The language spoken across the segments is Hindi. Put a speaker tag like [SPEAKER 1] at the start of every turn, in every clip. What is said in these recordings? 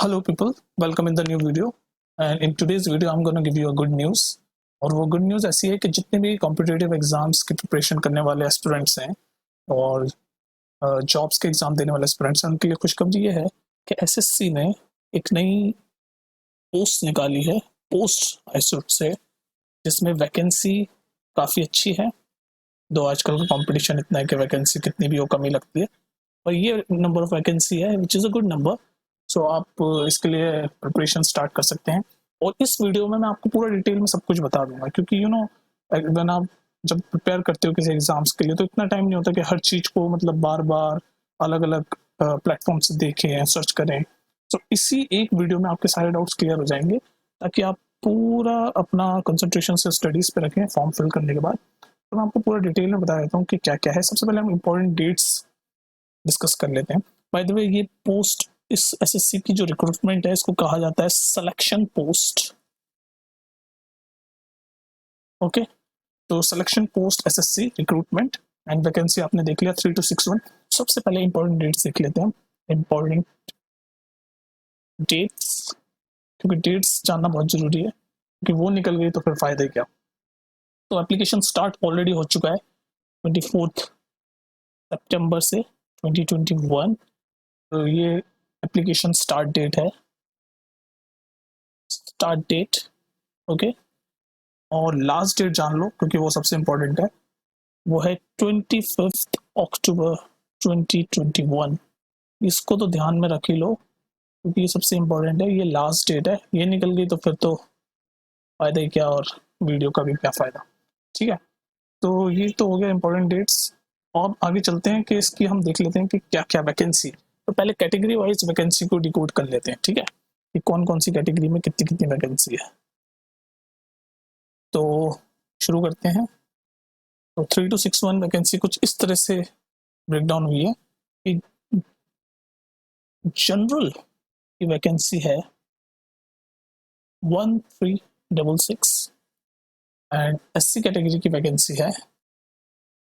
[SPEAKER 1] Hello people, welcome in the new video and in today's video I'm going to give you a good news। और वो गुड न्यूज़ ऐसी है कि जितने भी कॉम्पिटिटिव एग्जाम्स की प्रिपरेशन करने वाले एस्पिरेंट्स हैं और जॉब्स के एग्ज़ाम देने वाले एस्पिरेंट्स हैं उनके लिए खुशखबरी ये है कि एसएससी ने एक नई पोस्ट निकाली है, पोस्ट आई से, जिसमें वैकेंसी काफ़ी अच्छी है। दो आजकल का कंपटीशन इतना है कि वैकेंसी कितनी भी हो कमी लगती है, और ये नंबर ऑफ वैकेंसी है which is a good number. So आप इसके लिए प्रिपरेशन स्टार्ट कर सकते हैं। और इस वीडियो में मैं आपको पूरा डिटेल में सब कुछ बता दूंगा, क्योंकि व्हेन आप जब प्रिपेयर करते हो किसी एग्जाम्स के लिए तो इतना टाइम नहीं होता कि हर चीज़ को मतलब बार बार अलग अलग प्लेटफॉर्म से देखें, सर्च करें। तो इसी एक वीडियो में आपके सारे डाउट्स क्लियर हो जाएंगे, ताकि आप पूरा अपना कंसंट्रेशन से स्टडीज़ पे रखें फॉर्म फिल करने के बाद। तो मैं आपको पूरा डिटेल में बता देता हूँ कि क्या क्या है। सबसे पहले हम इंपॉर्टेंट डेट्स डिस्कस कर लेते हैं। बाय द वे, ये पोस्ट, इस एसएससी की जो रिक्रूटमेंट है, इसको कहा जाता है सिलेक्शन पोस्ट। ओके, तो selection post SSC recruitment and vacancy आपने देख लिया 3261। सबसे पहले इंपॉर्टेंट डेट्स देख लेते हैं, इंपॉर्टेंट डेट्स, क्योंकि डेट्स जानना बहुत जरूरी है, क्योंकि वो निकल गई तो फिर फायदा ही क्या। तो एप्लीकेशन स्टार्ट ऑलरेडी हो चुका है 24 सितंबर से 2021। तो ये एप्लीकेशन स्टार्ट डेट है, स्टार्ट डेट। ओके, और लास्ट डेट जान लो क्योंकि वो सबसे इंपॉर्टेंट है, वो है 25 अक्टूबर 2021। इसको तो ध्यान में रख ही लो क्योंकि ये सबसे इंपॉर्टेंट है, ये लास्ट डेट है। ये निकल गई तो फिर तो फायदा ही क्या, और वीडियो का भी क्या फ़ायदा। ठीक है, तो ये तो हो गया इंपॉर्टेंट डेट्स। और आगे चलते हैं कि इसकी हम देख लेते हैं कि क्या क्या वैकेंसी। तो पहले कैटेगरी वाइज वैकेंसी को डिकोड कर लेते हैं, ठीक है, कि कौन कौन सी कैटेगरी में कितनी कितनी वैकेंसी है। तो शुरू करते हैं। तो 3261 वैकेंसी कुछ इस तरह से ब्रेक डाउन हुई है कि जनरल की वैकेंसी है 1366 एंड एससी कैटेगरी की वैकेंसी है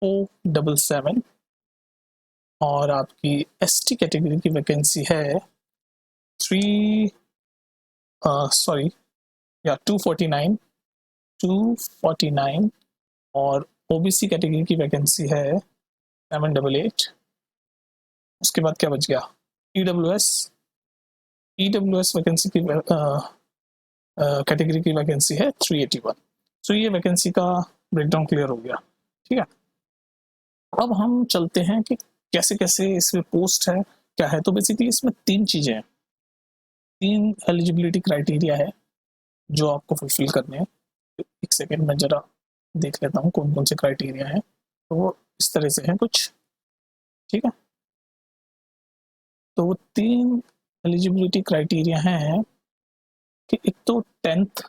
[SPEAKER 1] 477 और आपकी एसटी कैटेगरी की वैकेंसी है 249 और ओबीसी कैटेगरी की वैकेंसी है 788। उसके बाद क्या बच गया, ईडब्ल्यूएस वैकेंसी की कैटेगरी की वैकेंसी है 381। सो ये वैकेंसी का ब्रेकडाउन क्लियर हो गया। ठीक है, अब हम चलते हैं कि कैसे कैसे इसमें पोस्ट है, क्या है। तो बेसिकली इसमें तीन चीज़ें हैं, तीन एलिजिबिलिटी क्राइटेरिया है जो आपको फुलफिल करने हैं। एक सेकेंड में जरा देख लेता हूँ कौन कौन से क्राइटेरिया हैं। तो वो इस तरह से हैं कुछ, ठीक है। तो वो तीन एलिजिबिलिटी क्राइटेरिया हैं कि एक तो 10th,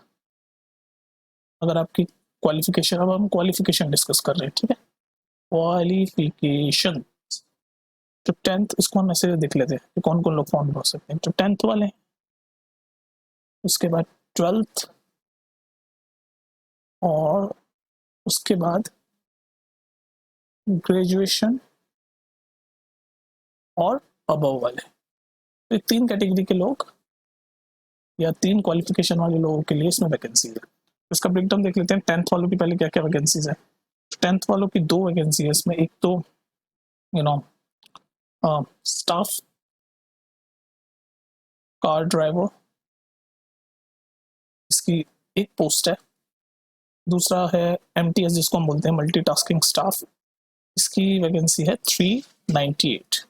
[SPEAKER 1] अगर आपकी क्वालिफिकेशन, अब हम क्वालिफिकेशन डिस्कस कर रहे हैं, ठीक है, क्वालिफिकेशन। तो 10th, इसको हम ऐसे देख लेते हैं कि कौन कौन लोग फॉर्म भर सकते हैं। तो 10th वाले, उसके बाद 12th, और उसके बाद ग्रेजुएशन और अबव वाले। तो तीन कैटेगरी के लोग या तीन क्वालिफिकेशन वाले लोगों के लिए इसमें वैकेंसी है। इसका ब्रेकडाउन देख लेते हैं। 10th वालों की पहले क्या क्या वैकेंसीज है। 10th वालों की दो वैकेंसी है इसमें। एक तो you know staff car driver, इसकी एक पोस्ट है। दूसरा है एमटीएस, जिसको हम बोलते हैं मल्टीटास्किंग स्टाफ, इसकी वैकेंसी है 398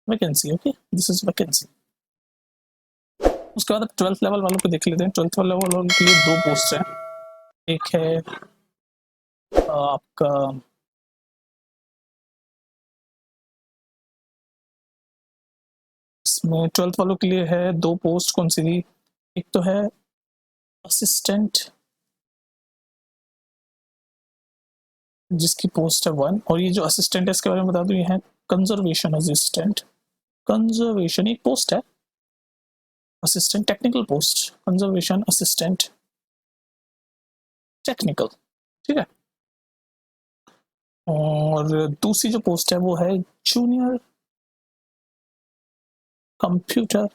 [SPEAKER 1] vacancy. Okay, this is vacancy. उसके बाद 12th लेवल वालों को देख लेते हैं। 12th लेवल वालों के लिए दो पोस्ट है। एक है आपका इसमें 12th वालों के लिए है दो पोस्ट। कौन सी थी? एक तो है असिस्टेंट, जिसकी पोस्ट है 1, और ये जो असिस्टेंट है इसके बारे में बता दूं, ये है कंजर्वेशन असिस्टेंट। कंजर्वेशन एक पोस्ट है, assistant technical post, conservation assistant technical, ठीक है। और दूसरी जो पोस्ट है वो है जूनियर कंप्यूटर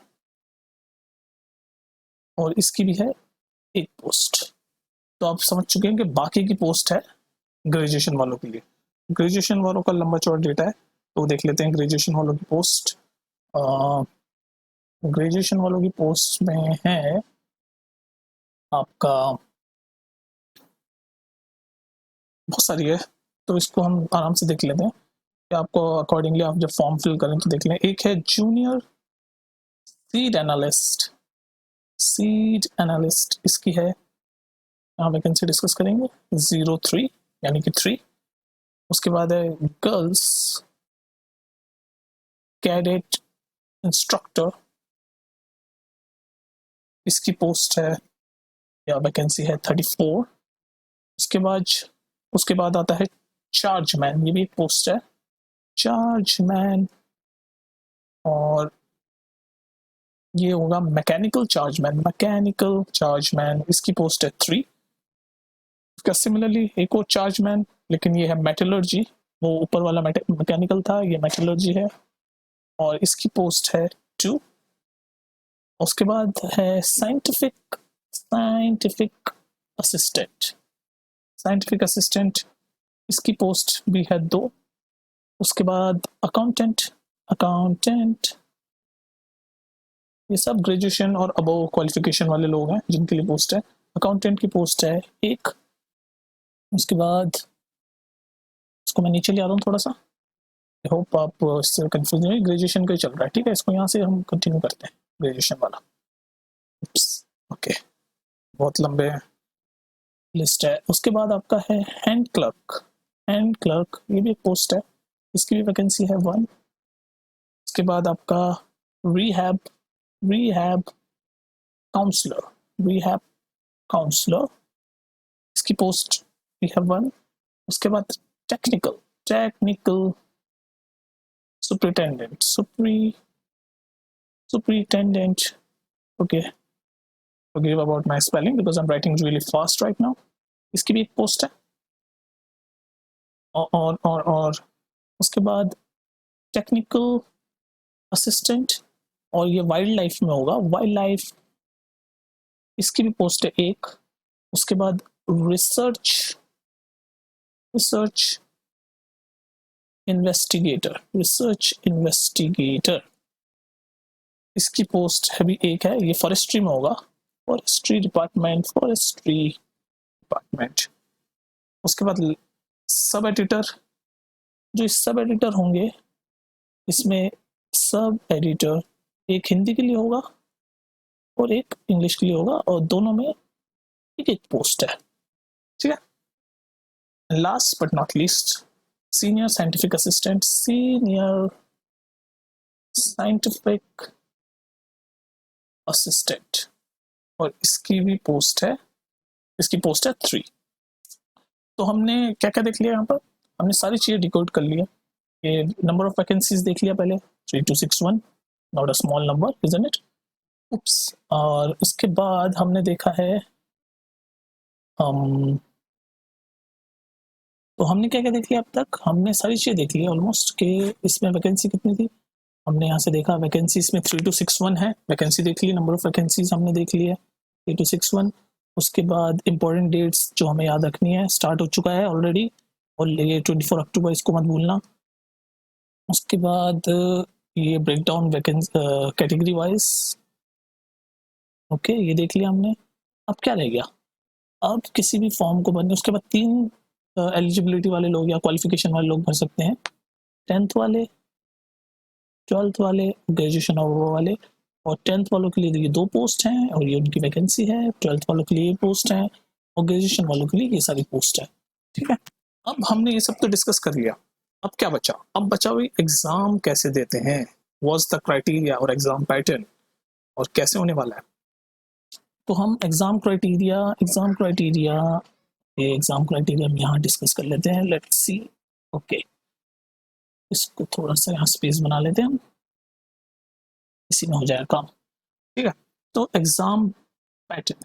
[SPEAKER 1] और इसकी भी है एक पोस्ट। तो आप समझ चुके हैं कि बाकी की पोस्ट है ग्रेजुएशन वालों के लिए। ग्रेजुएशन वालों का लंबा चौड़ा डेटा है, तो देख लेते हैं ग्रेजुएशन वालों की पोस्ट। ग्रेजुएशन वालों की पोस्ट में है आपका बहुत सारी है, तो इसको हम आराम से देख लेते हैं कि आपको अकॉर्डिंगली आप जब फॉर्म फिल करें तो देख लें। एक है junior seed analyst. Seed analyst इसकी है, यहाँ वैकेंसी डिस्कस करेंगे 03 यानी कि 3। उसके बाद है गर्ल्स कैडेट इंस्ट्रक्टर, इसकी पोस्ट है या वैकेंसी है 34। उसके बाद आता है चार्ज मैन, ये भी एक पोस्ट है चार्ज मैन, और ये होगा मैकेनिकल चार्ज मैन, इसकी पोस्ट है 3। इसका सिमिलरली एक और चार्ज मैन, लेकिन ये है मेटलर्जी, वो ऊपर वाला मैकेनिकल था, ये मेटलर्जी है, और इसकी पोस्ट है 2। उसके बाद है साइंटिफिक असिस्टेंट, इसकी पोस्ट भी है 2। उसके बाद अकाउंटेंट, ये सब ग्रेजुएशन और अबव क्वालिफिकेशन वाले लोग हैं जिनके लिए पोस्ट है। अकाउंटेंट की पोस्ट है 1। उसके बाद इसको मैं नीचे ले आ रहा हूँ थोड़ा सा, आई होप आप इससे कंफ्यूज नहीं, ग्रेजुएशन का ही चल रहा है, ठीक है। इसको यहाँ से हम कंटिन्यू करते हैं ग्रेजुएशन वाला। ओके, बहुत लंबे लिस्ट है। उसके बाद आपका है हैंड क्लर्क, ये भी एक पोस्ट है, इसकी भी वैकेंसी है 1। उसके बाद आपका रिहैब काउंसलर, इसकी पोस्ट भी है 1। उसके बाद technical superintendent, okay, forgive about my spelling because I'm writing really fast right now, इसकी भी एक पोस्ट है। और उसके बाद टेक्निकल असिस्टेंट, और ये वाइल्ड लाइफ में होगा, इसकी भी पोस्ट है 1। उसके बाद रिसर्च इन्वेस्टिगेटर, इसकी पोस्ट है भी 1 है, ये फॉरेस्ट्री में होगा, फॉरेस्ट्री डिपार्टमेंट। उसके बाद सब एडिटर, जो सब एडिटर होंगे इसमें सब एडिटर एक हिंदी के लिए होगा और एक इंग्लिश के लिए होगा, और दोनों में एक पोस्ट है, ठीक है। Last but not least senior scientific assistant, और इसकी पोस्ट है 3। तो हमने क्या क्या देख लिया यहाँ पर, हमने सारी चीजें डिकोड कर लिया। ये नंबर ऑफ वैकेंसीज देख लिया पहले 3261, not a small number, isn't it? Oops. और उसके बाद हमने देखा है तो हमने क्या क्या देख लिया अब तक, हमने सारी चीजें देख ली ऑलमोस्ट कि इसमें वैकेंसी कितनी थी। हमने यहाँ से देखा वैकेंसी इसमें 3261 है, वैकेंसी देख ली, नंबर ऑफ वैकेंसीज हमने देख ली है 3261। उसके बाद इंपॉर्टेंट डेट्स जो हमें याद रखनी है, स्टार्ट हो चुका है ऑलरेडी, और ये 24 अक्टूबर, इसको मत भूलना। उसके बाद ये breakdown vacancy category wise, okay, ये देख लिया हमने। अब क्या रह गया, अब किसी भी फॉर्म को भरने, उसके बाद 3 एलिजिबिलिटी वाले लोग या क्वालिफिकेशन वाले लोग भर सकते हैं, 10th वाले, 12th वाले, ग्रेजुएशन और वो वाले। और 10th वालों के लिए ये 2 पोस्ट हैं और ये उनकी वैकेंसी है, 12th वालों के लिए ये पोस्ट है, और ग्रेजुएशन वालों के लिए ये सारी पोस्ट है, ठीक है। अब हमने ये सब तो डिस्कस कर लिया, अब क्या बचा, अब बचा हुई एग्जाम कैसे देते हैं, व्हाट्स द क्राइटेरिया और एग्जाम पैटर्न, और कैसे होने वाला है। तो हम एग्जाम क्राइटेरिया हम यहाँ डिस्कस कर लेते हैं, लेट्स सी। ओके, इसको थोड़ा सा यहाँ स्पेस बना लेते हैं हम, इसी में हो जाएगा काम, ठीक है। तो exam pattern,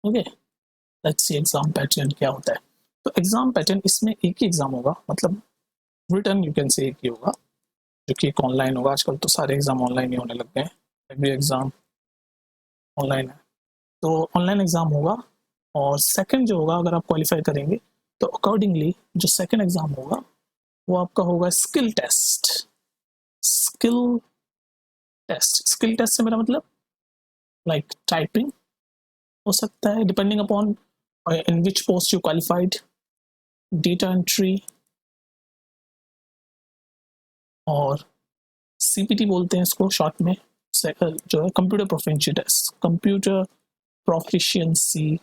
[SPEAKER 1] okay, let's see exam pattern क्या होता है। तो एग्जाम पैटर्न, इसमें एक ही एग्जाम होगा, मतलब रिटर्न यू कैन से एक ही होगा, जो कि एक ऑनलाइन होगा। आजकल तो सारे एग्ज़ाम ऑनलाइन ही होने लग गए हैं, एवरी एग्ज़ाम ऑनलाइन है। तो ऑनलाइन एग्ज़ाम होगा और सेकंड जो होगा, अगर आप क्वालिफाई करेंगे तो अकॉर्डिंगली जो सेकंड एग्ज़ाम होगा वो आपका होगा स्किल टेस्ट। स्किल टेस्ट से मेरा मतलब लाइक टाइपिंग हो सकता है, depending upon in which post you qualified, data entry, और सीपीटी बोलते हैं इसको शॉर्ट में, जो है computer proficiency test, computer proficiency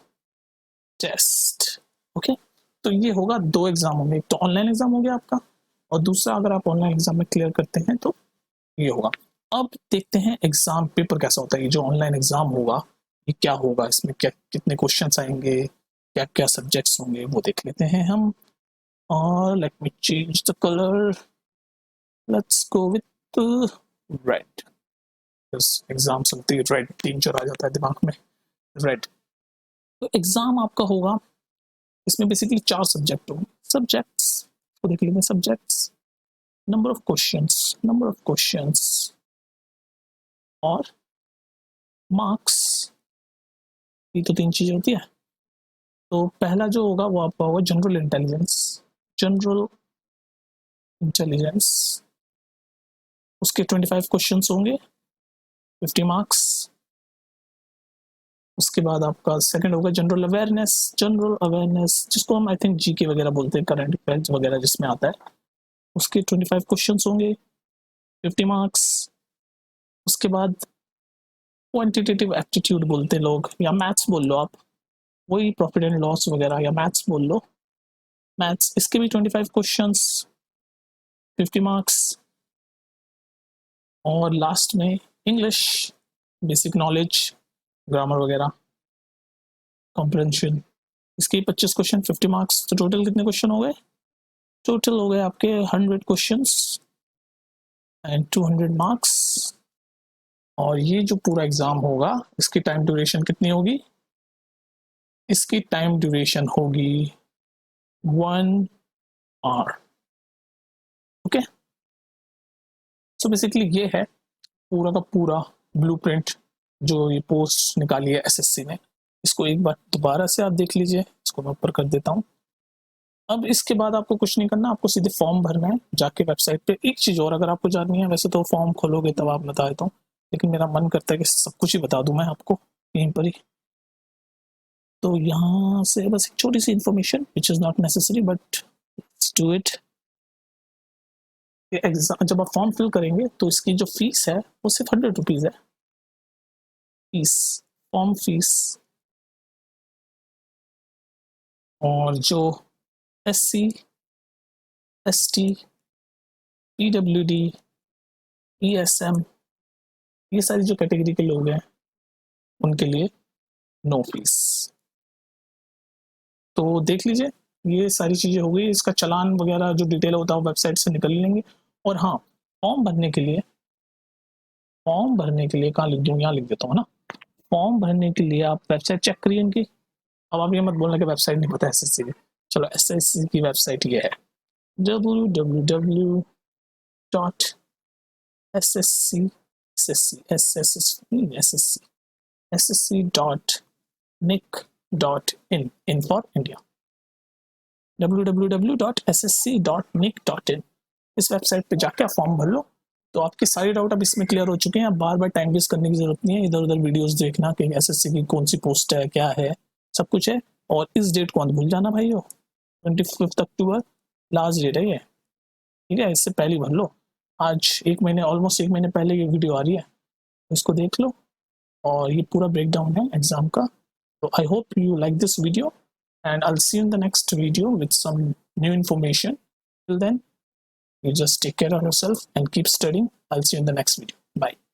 [SPEAKER 1] test. Okay, तो ये होगा, 2 एग्जाम होंगे, एक तो ऑनलाइन एग्जाम हो गया आपका, और दूसरा अगर आप ऑनलाइन एग्जाम में क्लियर करते हैं तो ये होगा। अब देखते हैं एग्जाम पेपर कैसा होता है। ये जो ऑनलाइन एग्जाम होगा ये क्या होगा, इसमें क्या कितने क्वेश्चंस आएंगे, क्या क्या सब्जेक्ट्स होंगे, वो देख लेते हैं हम। और let me change the colour, let's go with red. Exam सुनते ही रेड टीचर आ जाता है दिमाग में, रेड। तो एग्जाम आपका होगा, इसमें बेसिकली 4 सब्जेक्ट होंगे। सब्जेक्ट्स को देख लेंगे, सब्जेक्ट्स, नंबर ऑफ क्वेश्चंस और मार्क्स, ये तो 3 चीजें होती है। तो पहला जो होगा वो आपका होगा जनरल इंटेलिजेंस, उसके 25 क्वेश्चंस होंगे, 50 मार्क्स। उसके बाद आपका सेकंड होगा जनरल अवेयरनेस, जिसको हम आई थिंक जीके वगैरह बोलते हैं, करंट अफेयर्स वगैरह जिसमें आता है, उसके 25 क्वेश्चंस होंगे, 50 मार्क्स। उसके बाद क्वांटिटेटिव एप्टीट्यूड बोलते हैं लोग, या मैथ्स बोल लो आप, वही प्रॉफिट एंड लॉस वगैरह, या मैथ्स बोल लो, मैथ्स, इसके भी 25 क्वेश्चंस, 50 मार्क्स। और लास्ट में इंग्लिश, बेसिक नॉलेज, ग्रामर वगैरह, कॉम्प्रिहेंशन, इसके 25 क्वेश्चन, 50 मार्क्स। तो टोटल कितने क्वेश्चन हो गए? टोटल हो गए आपके 100 क्वेश्चंस एंड 200 मार्क्स। और ये जो पूरा एग्जाम होगा, इसकी टाइम ड्यूरेशन कितनी होगी? इसकी टाइम ड्यूरेशन होगी 1 आवर। ओके, सो बेसिकली ये है पूरा का पूरा ब्लूप्रिंट जो ये पोस्ट निकाली है एसएससी ने। इसको एक बार दोबारा से आप देख लीजिए, इसको मैं ऊपर कर देता हूँ। अब इसके बाद आपको कुछ नहीं करना, आपको सीधे फॉर्म भरना है जाके वेबसाइट पे। एक चीज़ और अगर आपको जाननी है, वैसे तो फॉर्म खोलोगे तब आप बता देता हूँ, लेकिन मेरा मन करता है कि सब कुछ ही बता दूं मैं आपको यहीं पर ही। तो यहाँ से बस एक छोटी सी information which is not necessary but let's do it. Exam जब आप फॉर्म फिल करेंगे तो इसकी जो फीस है वो सिर्फ 100 रुपीज़ है, फीस, फॉर्म फीस। और जो SC ST PWD ESM, ये सारी जो कैटेगरी के लोग हैं उनके लिए नो फीस। तो देख लीजिए, ये सारी चीज़ें हो गई। इसका चालान वगैरह जो डिटेल होता है वो वेबसाइट से निकल लेंगे। और हाँ, फॉर्म भरने के लिए कहाँ लिख दूँ, यहाँ लिख देता हूँ ना। फॉर्म भरने के लिए आप वेबसाइट चेक करिए इनकी। अब आप ये मत बोलना कि वेबसाइट नहीं पता एसएससी की। चलो, एसएससी की वेबसाइट ये है www.ssc.nic.in, in for India, www.ssc.nic.in। इस वेबसाइट पे जाके आप फॉर्म भर लो। तो आपके सारे डाउट अब इसमें क्लियर हो चुके हैं। अब बार बार टाइम वेस्ट करने की जरूरत नहीं है, इधर उधर वीडियोस देखना कि एसएससी की कौन सी पोस्ट है, क्या है, सब कुछ है। और इस डेट को मत भूल जाना भाई, 25 अक्टूबर लास्ट डेट है ये, ठीक है? इससे पहले भर लो। आज ऑलमोस्ट एक महीने पहले ये वीडियो आ रही है, इसको देख लो। और ये पूरा ब्रेकडाउन है एग्जाम का। तो I hope you like this video and I'll see you in the next video with some new information. Till then, you just take care of yourself and keep studying. I'll see you in the next video. Bye.